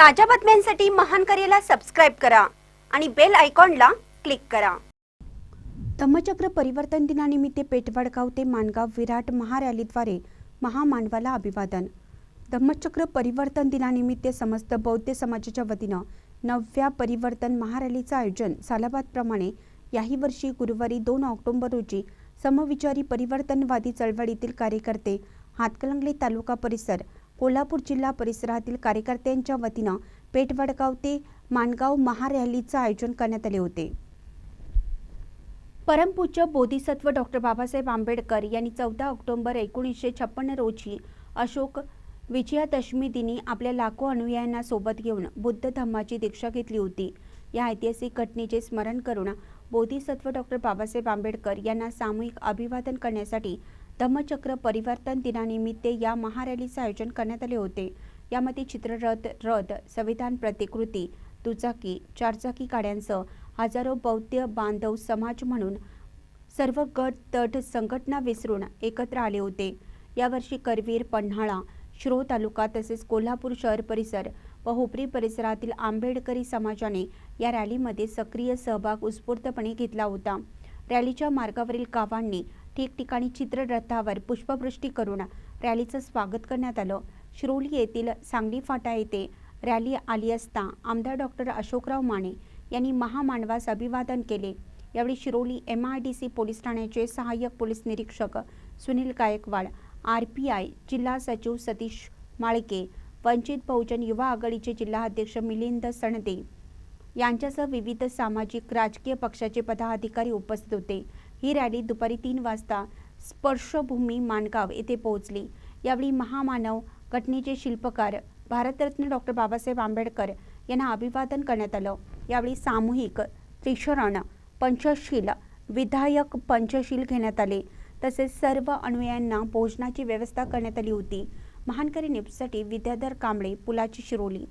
ताज्या बातम्यांसाठी महानकरेला सबस्क्राइब करा आणि बेल आयकॉनला क्लिक करा। धम्मचक्र परिवर्तन दिनानिमित्त पेठवडगाव ते माणगाव विराट महारॅलीद्वारे महामानवाला अभिवादन। धम्मचक्र परिवर्तन दिनानिमित्त समस्त बौद्ध समाजाच्या वतीनं 9व्या परिवर्तन महारॅलीचं आयोजन सालाबादप्रमाणे याही वर्षी गुरुवारी 2 ऑक्टोबर रोजी समविचारी परिवर्तनवादी चळवळीतील कार्यकर्ते, हातकणंगले तालुका परिसर, कोल्हापूर जिल्हा परिसरातील कार्यकर्त्यांच्या वतीनं पेठवडगाव ते माणगाव महारॅलीचं आयोजन करण्यात आले होते। परमपूज्य बोधिसत्व डॉक्टर बाबासाहेब आंबेडकर यांनी 14 ऑक्टोबर 1956 रोजी अशोक विजयादशमी दिनी आपल्या लाखो अनुयायांना सोबत घेऊन बुद्ध धम्माची दीक्षा घेतली होती। या ऐतिहासिक घटनेचे स्मरण करून बोधिसत्व डॉक्टर बाबासाहेब आंबेडकर यांना सामूहिक अभिवादन करण्यासाठी धम्मचक्र परिवर्तन दिनानिमित्त या महारॅलीचे आयोजन करण्यात आले होते। यामध्ये चित्ररथ, रथ, संविधान प्रतिकृती, दुचाकी, चारचाकी गाड्यांसह हजारो बौद्ध बांधव समाज म्हणून सर्व गट तट संघटना विसरून एकत्र आले होते। यावर्षी करवीर, पन्हाळा, शिरोळ तालुका तसेच कोल्हापूर शहर परिसर व हुपरी परिसरातील आंबेडकरी समाजाने या रॅलीमध्ये सक्रिय सहभाग उत्स्फूर्तपणे घेतला होता। रॅलीच्या मार्गावरील गावांनी ठिकठिकाणी चित्ररथावर पुष्पवृष्टी करून रॅलीचं स्वागत करण्यात आलं। शिरोली येथील सांगली फाटा येथे रॅली आली असता आमदार डॉक्टर अशोकराव माने यांनी महामानवास अभिवादन केले। यावेळी शिरोली MIDC पोलीस ठाण्याचे सहाय्यक पोलीस निरीक्षक सुनील गायकवाड, RPI जिल्हा सचिव सतीश माळके, वंचित बहुजन युवा आघाडीचे जिल्हा अध्यक्ष मिलिंद सणदे यांच्यासह विविध सामाजिक राजकीय पक्षाचे पदाधिकारी उपस्थित होते। ही रॅली दुपारी 3 वाजता स्पर्शभूमी माणगाव येथे पोहोचली। यावेळी महामानव घटनेचे शिल्पकार भारतरत्न डॉक्टर बाबासाहेब आंबेडकर यांना अभिवादन करण्यात आलं। यावेळी सामूहिक त्रिशरण पंचशील, विधायक पंचशील घेण्यात आले। तसेच सर्व अनुयायांना भोजनाची व्यवस्था करण्यात आली होती। महानकरी न्यूजसाठी विद्याधर कांबळे, पुलाची, शिरोली।